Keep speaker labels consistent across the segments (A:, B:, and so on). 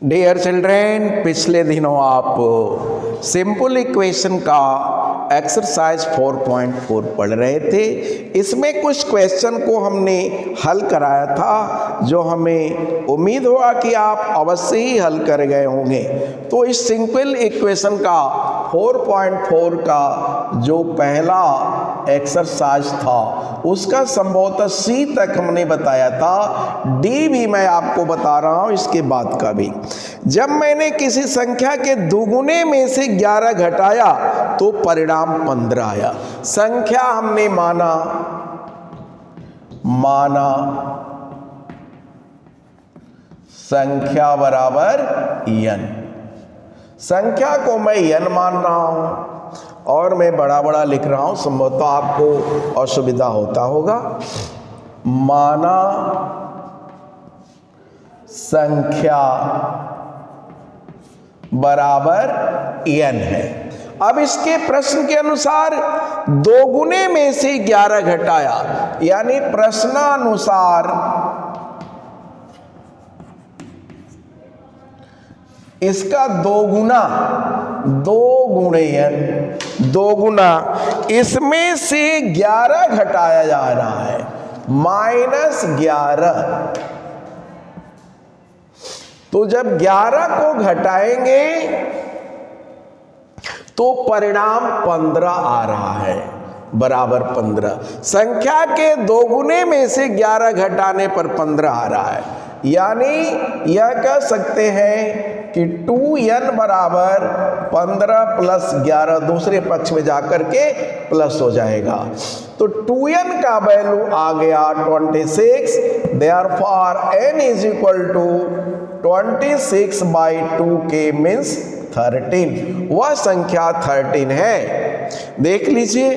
A: Dear children, पिछले दिनों आप सिंपल इक्वेशन का एक्सरसाइज 4.4 पढ़ रहे थे। इसमें कुछ क्वेश्चन को हमने हल कराया था जो हमें उम्मीद हुआ कि आप अवश्य ही हल कर गए होंगे। तो इस सिंपल इक्वेशन का 4.4 का जो पहला एक्सरसाइज था उसका संभवतः सी तक हमने बताया था, डी भी मैं आपको बता रहा हूं इसके बाद का भी। जब मैंने किसी संख्या के दुगुने में से 11 घटाया तो परिणाम 15 आया। संख्या हमने माना संख्या बराबर n। संख्या को मैं n मान रहा हूं और मैं बड़ा बड़ा लिख रहा हूं, संभवतः आपको असुविधा होता होगा। माना संख्या बराबर n है। अब इसके प्रश्न के अनुसार दोगुने में से 11 घटाया, यानी प्रश्नानुसार इसका दोगुना, 2 गुणे n, दोगुना इसमें से 11 घटाया जा रहा है, -11। तो जब 11 को घटाएंगे तो परिणाम 15 आ रहा है, बराबर 15। संख्या के दोगुने में से 11 घटाने पर 15 आ रहा है, यानी यह कह सकते हैं कि 2n बराबर 15 प्लस 11, दूसरे पक्ष में जाकर के प्लस हो जाएगा। तो 2n का वैल्यू आ गया 26। Therefore n is equal to 26/2k means 13। वह संख्या 13 है। देख लीजिए,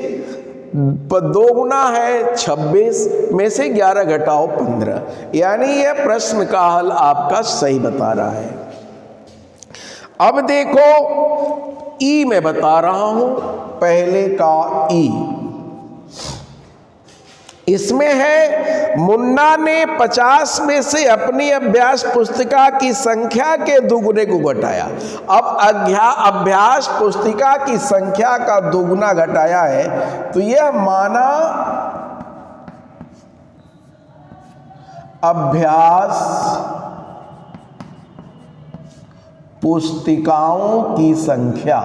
A: दो गुना है 26, में से 11 घटाओ 15, यानी यह प्रश्न का हल आपका सही बता रहा है। अब देखो ई मैं बता रहा हूं, पहले का ई। इसमें है मुन्ना ने 50 में से अपनी अभ्यास पुस्तिका की संख्या के दुगुने को घटाया। अब अभ्यास पुस्तिका की संख्या का दुगुना घटाया है, तो यह माना अभ्यास पुस्तिकाओं की संख्या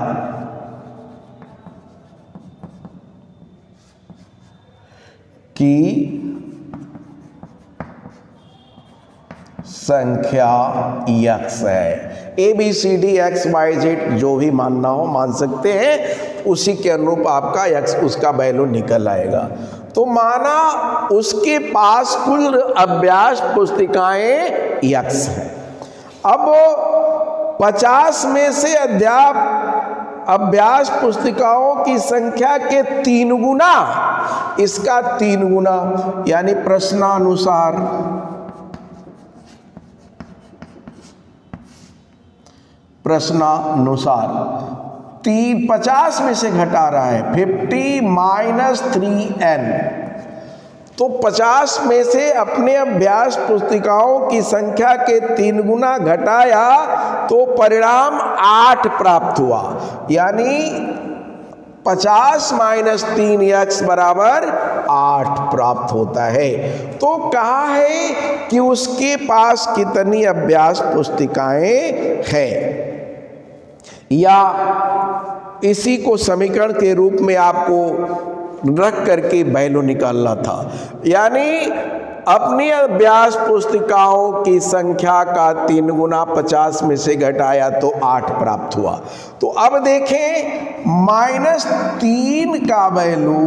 A: x है। ABCD XYZ जो भी मानना हो मान सकते हैं, उसी के अनुरूप आपका x उसका वैल्यू निकल आएगा। तो माना उसके पास कुल अभ्यास पुस्तिकाएं x है। अब 50 में से अभ्यास पुस्तिकाओं की संख्या के 3 गुना, इसका 3 गुना, यानी प्रश्नानुसार 50 में से घटा रहा है 50 - 3n। तो 50 में से अपने अभ्यास पुस्तिकाओं की संख्या के 3 गुना घटाया तो परिणाम 8 प्राप्त हुआ, यानी 50 - 3x बराबर 8 प्राप्त होता है। तो कहा है कि उसके पास कितनी अभ्यास पुस्तिकाएं हैं, या इसी को समीकरण के रूप में आपको रख करके वैल्यू निकालना था, यानी अपनी अभ्यास पुस्तिकाओं की संख्या का 3 गुना 50 में से घटाया तो 8 प्राप्त हुआ। तो अब देखें, -3 का वैल्यू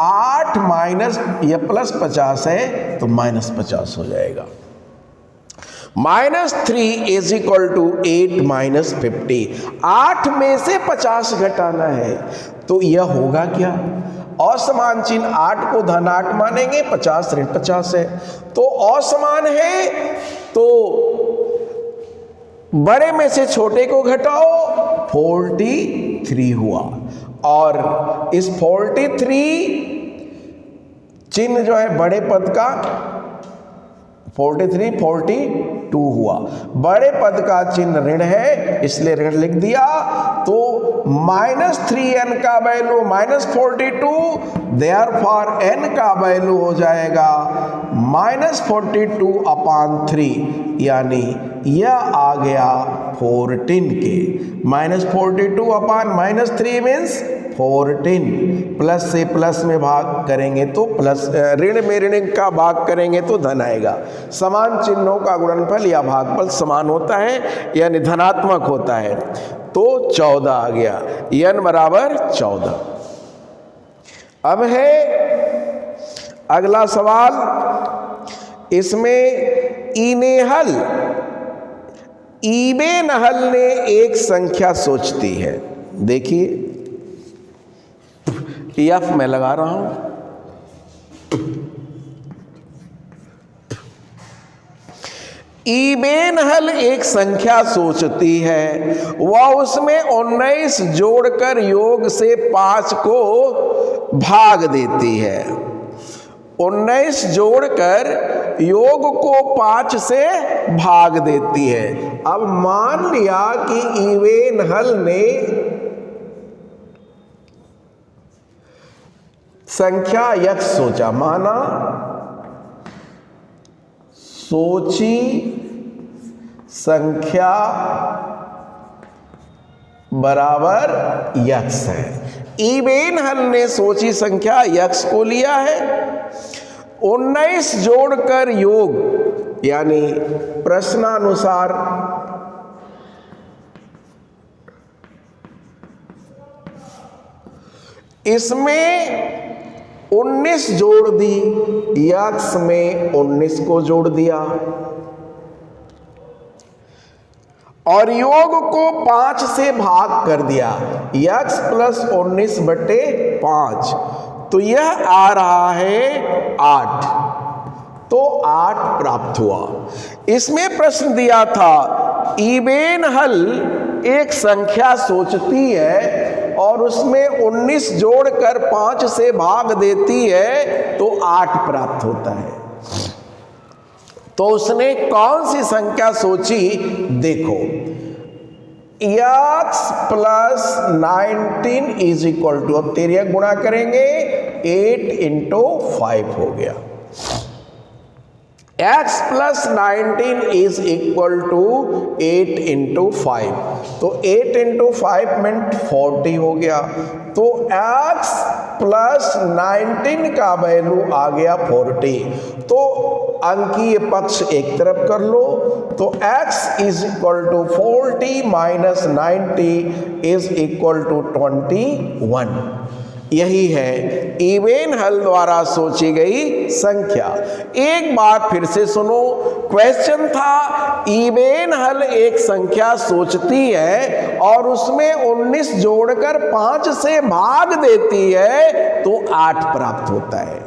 A: 8 माइनस यह प्लस 50 है तो -50 हो जाएगा। -3 इज इक्वल टू 8 - 50। 8 में से 50 घटाना है, तो यह होगा क्या? असमान चिन्ह 8 को धन 8 मानेंगे, 50 ऋण 50 है, तो असमान है, तो बड़े में से छोटे को घटाओ, 43 हुआ। और इस 43 चिन्ह जो है बड़े पद का 43 42 हुआ। बड़े पद का चिन्ह ऋण है इसलिए ऋण लिख दिया। तो -3n का वैल्यू -42, देयरफॉर n का वैल्यू हो जाएगा -42/3, यानी यह आ गया 14 के। -42/-3 मीन्स 14। प्लस से प्लस में भाग करेंगे तो प्लस, ऋण में ऋण का भाग करेंगे तो धन आएगा। समान चिन्हों का गुणनफल या भागफल समान होता है यानी धनात्मक होता है। तो 14 आ गया, n बराबर 14। अब है अगला सवाल, इसमें इबेनहल ने एक संख्या सोचती है। देखिए F मैं लगा रहा हूं। इबेनहल एक संख्या सोचती है, वह उसमें 19 जोड़कर योग से 5 को भाग देती है। 19 जोड़कर योग को 5 से भाग देती है। अब मान लिया कि इबेनहल ने संख्या x सोचा, माना सोची संख्या बराबर x है। इबेनहल ने सोची संख्या x को लिया है, 19 जोड़कर योग यानी प्रश्नानुसार इसमें 19 जोड़ दी, x में 19 को जोड़ दिया और योग को 5 से भाग कर दिया, x + 19/5, तो यह आ रहा है 8। तो 8 प्राप्त हुआ। इसमें प्रश्न दिया था इबेनहल एक संख्या सोचती है और उसमें 19 जोड़कर 5 से भाग देती है तो 8 प्राप्त होता है। तो उसने कौन सी संख्या सोची, देखो x + 19 = अब तेरिया गुणा करेंगे 8 × 5 हो गया। x + 19 = 8 × 5, तो 8 × 5 मीन्स 40 हो गया। तो x + 19 का वैल्यू आ गया 40। तो अंकीय पक्ष एक तरफ कर लो, तो x = 40 - 90 = 21। यही है इबेनहल द्वारा सोची गई संख्या। एक बार फिर से सुनो, क्वेश्चन था इबेनहल एक संख्या सोचती है और उसमें 19 जोड़कर 5 से भाग देती है तो 8 प्राप्त होता है।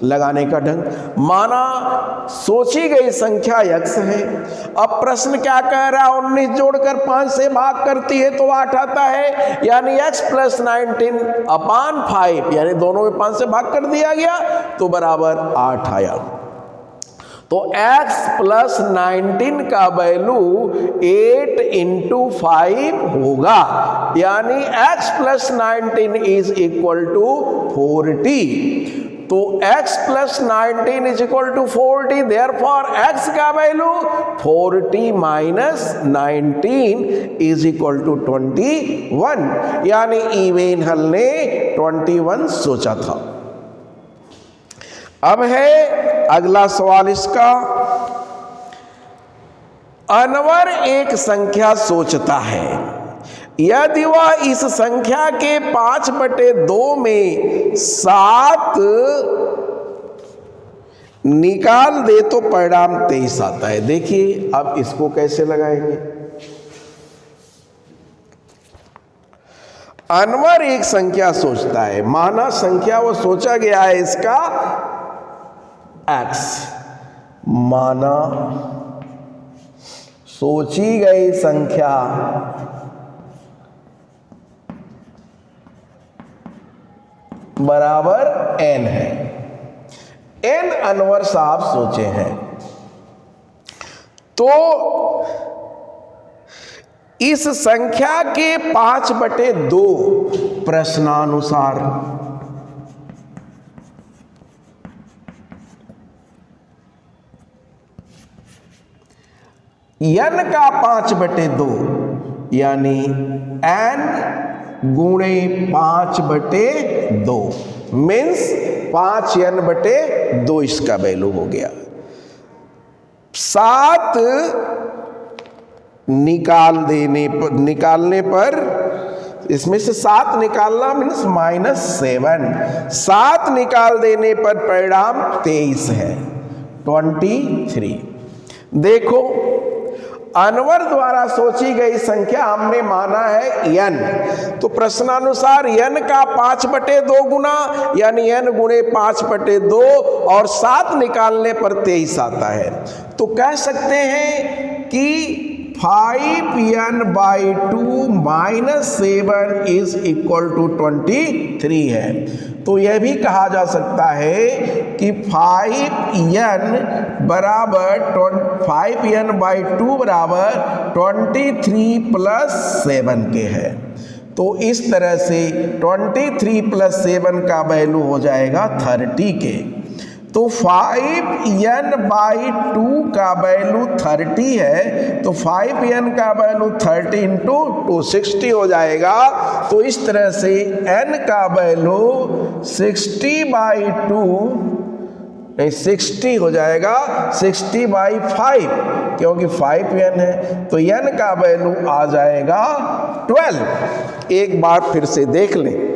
A: लगाने का ढंग, माना सोची गई संख्या x है। अब प्रश्न क्या कह रहा है, 19 जोड़कर 5 से भाग करती है तो 8 आता है, यानी x + 19/5, यानी दोनों में 5 से भाग कर दिया गया तो बराबर 8 आया। तो x + 19 का वैल्यू 8 × 5 होगा, यानी x + 19 = 40। तो x + 19 = 40, देयरफॉर x का वैल्यू 40 - 19 = 21, यानी इबेनहल ने 21 सोचा था। अब है अगला सवाल इसका, अनवर एक संख्या सोचता है, यदि वह इस संख्या के 5/2 में 7 निकाल दे तो परिणाम 23 आता है। देखिए अब इसको कैसे लगाएंगे। अनवर एक संख्या सोचता है, माना संख्या वो सोचा गया है इसका x, माना सोची गई संख्या बराबर n है। n अनवर साहब सोचे हैं। तो इस संख्या के 5/2 प्रश्नानुसार n का 5/2 यानी n गुणे 5/2 मीन्स 5n/2 इसका वैल्यू हो गया। 7 निकालने पर इसमें से 7 निकालना मीन्स -7, 7 निकाल देने पर परिणाम 23 है, 23। देखो, अनवर द्वारा सोची गई संख्या हमने माना है n, तो प्रश्नानुसार n का 5/2 गुना यानी n गुणे 5/2 और 7 निकालने पर 23 आता है। तो कह सकते हैं कि 5n/2 -7 इज इक्वल टू 23 है। तो यह भी कहा जा सकता है कि 5n/2 बराबर 23 + 7 के है। तो इस तरह से 23 + 7 का वैल्यू हो जाएगा 30 के। तो 5n/2 का वैल्यू 30 है, तो 5n का वैल्यू 30 × 2 60 हो जाएगा। तो इस तरह से n का वैल्यू 60 हो जाएगा, 60/5 क्योंकि 5n है, तो n का वैल्यू आ जाएगा 12। एक बार फिर से देख लें,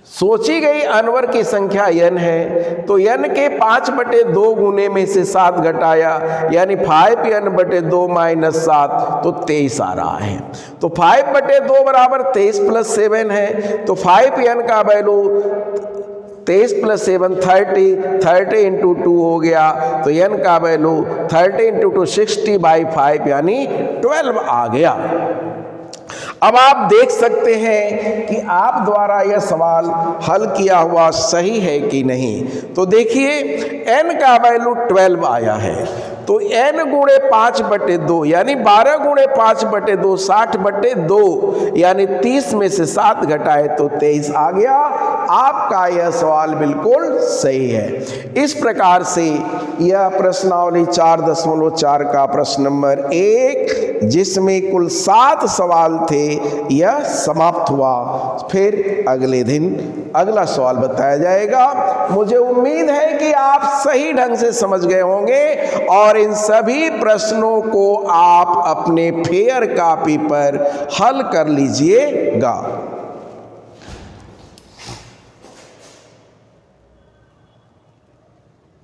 A: सोची गई अनवर की संख्या n है, तो n के 5/2 गुने में से 7 घटाया यानी 5n/2 - 7 तो 23 आ रहा है। तो 5/2 बराबर 23 + 7 है, तो 5n का वैल्यू 23 + 7 30 × 2 हो गया। तो n का वैल्यू 30 × 2 60/5 यानी 12 आ गया। अब आप देख सकते हैं कि आप द्वारा यह सवाल हल किया हुआ सही है कि नहीं। तो देखिए, n का वैल्यू 12 आया है, तो n गुणे 5/2 यानी 12 गुणे 5/2 60/2 यानी 30 में से 7 घटाए तो 23 आ गया। आपका यह सवाल बिल्कुल सही है। इस प्रकार से यह प्रश्नावली 4.4 का प्रश्न नंबर 1, जिसमें कुल 7 सवाल थे, यह समाप्त हुआ। फिर अगले दिन अगला सवाल बताया जाएगा। मुझे उम्मीद है कि आप सही ढंग से समझ गए होंगे और इन सभी प्रश्नों को आप अपने फेयर कॉपी पर हल कर लीजिएगा।